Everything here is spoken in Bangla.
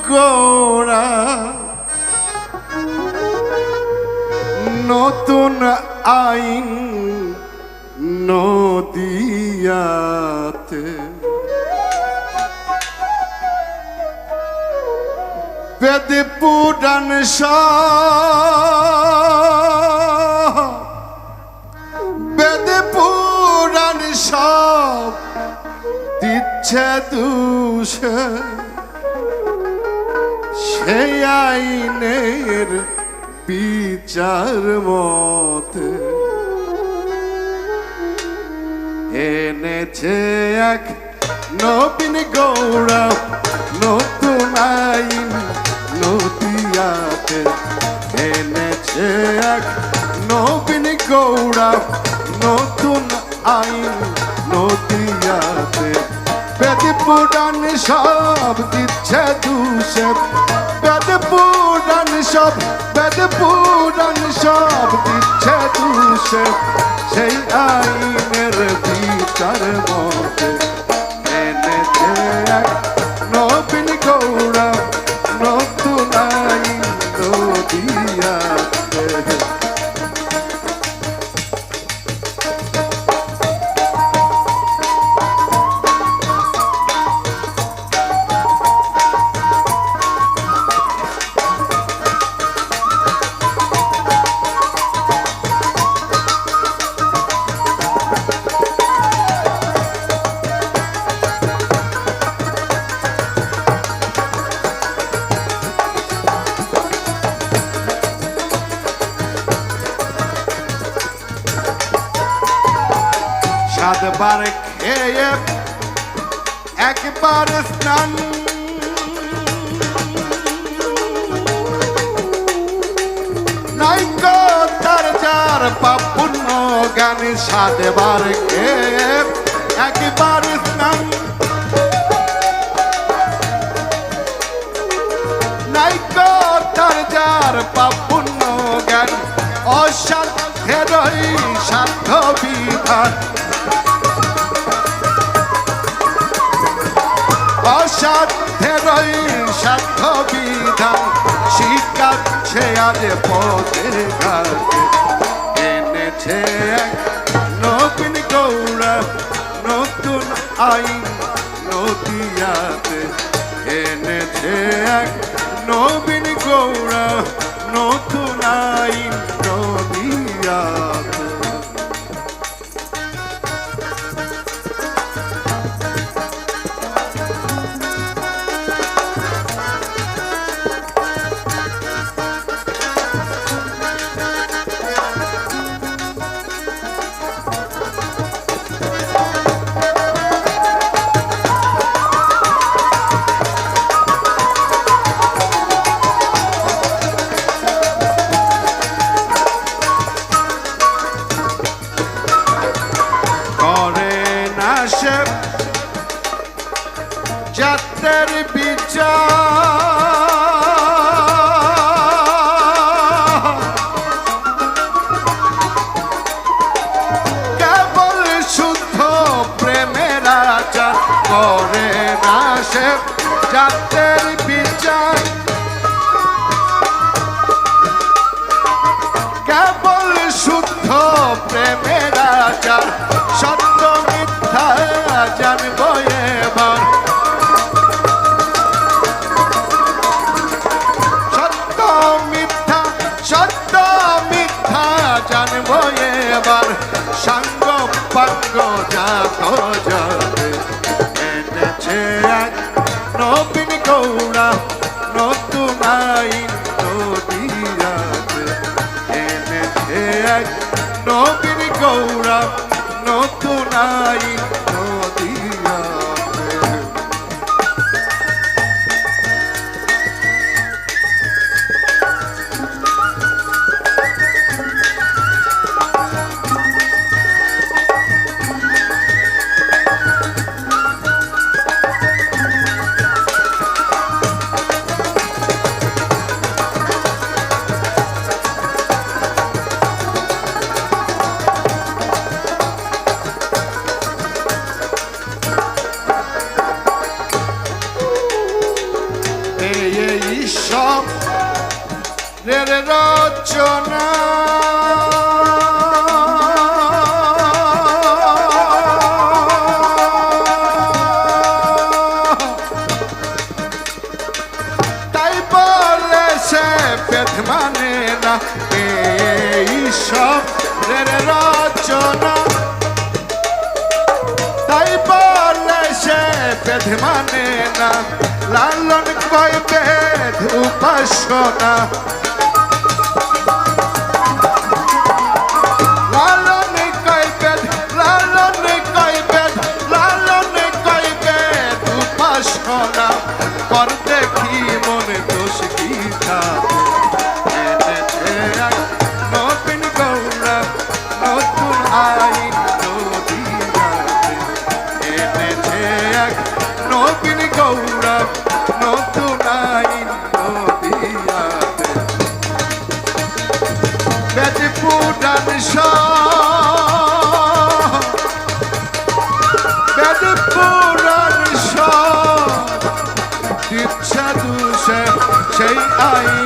গৌড়া নতুন আইন নদিয়াতে বেদ পুরাণ সব দিচ্ছে দুষে সেই আইনের বিচার মতে এনেছে এক নবীন গৌড়া নতুন আইন নদিয়াতে এনেছে এক নবীন গৌড়া নতুন আইন নদিয়াতে বেদ পুরাণ সব দিচ্ছে দুষে বেদ পুরাণ সব দিচ্ছে দুষে সেই আইনের বিচার মতে এনেছে এক নবীন গৌড়া নতুন আইন নদিয়াতে সাতবার খেয়ে একবার স্নান নাইকো তার যার পাপ পুণ্য জ্ঞান সাতবার খেয়ে একবার স্নান নাইকো তার যার পাপ পুণ্য জ্ঞান অসাধ্যেরই সাধ্য বিধান অসাধ্যেরই সাধ্য বিধান শিখাচ্ছে আজ পথের ঘাটে এনেছে এক নবীন গৌড়া নতুন আইন নদিয়াতে এনেছে এক নবীন গৌড়া নতুন আইন নদিয়াতে জাতের বিচার কেবল শুদ্ধ প্রেমের আচার করে না সে জাতের বিচার কেবল শুদ্ধ প্রেমের আচার সত্য মিথ্যা জানবো এবার সত্য মিথ্যা জানবো এবার সাঙ্গ পাঙ্গ জাত যাবে এনেছে এক নবীন গৌড়া নতুন আইন নদিয়াতে এনেছে এক নবীন গৌড়া নতুন আইন নদিয়াতে রচনা তাই বলে সে বেদ মানে না এই সবের রচনা তাই বলে সে বেদ মানে না লালন কয় বেদ উপাসনা লালন কয় বেদ উপাসনা কর দেখি মনে দোষ কি থাকে এনেছে এক নবীন গৌরব নতুন আইন নদীয়াতে এনেছে এক নবীন গৌরব নতুন আইন নদীয়াতে বেদ পুরাণ বেদ পুরাণ দিচ্ছে দুষে সেই আইন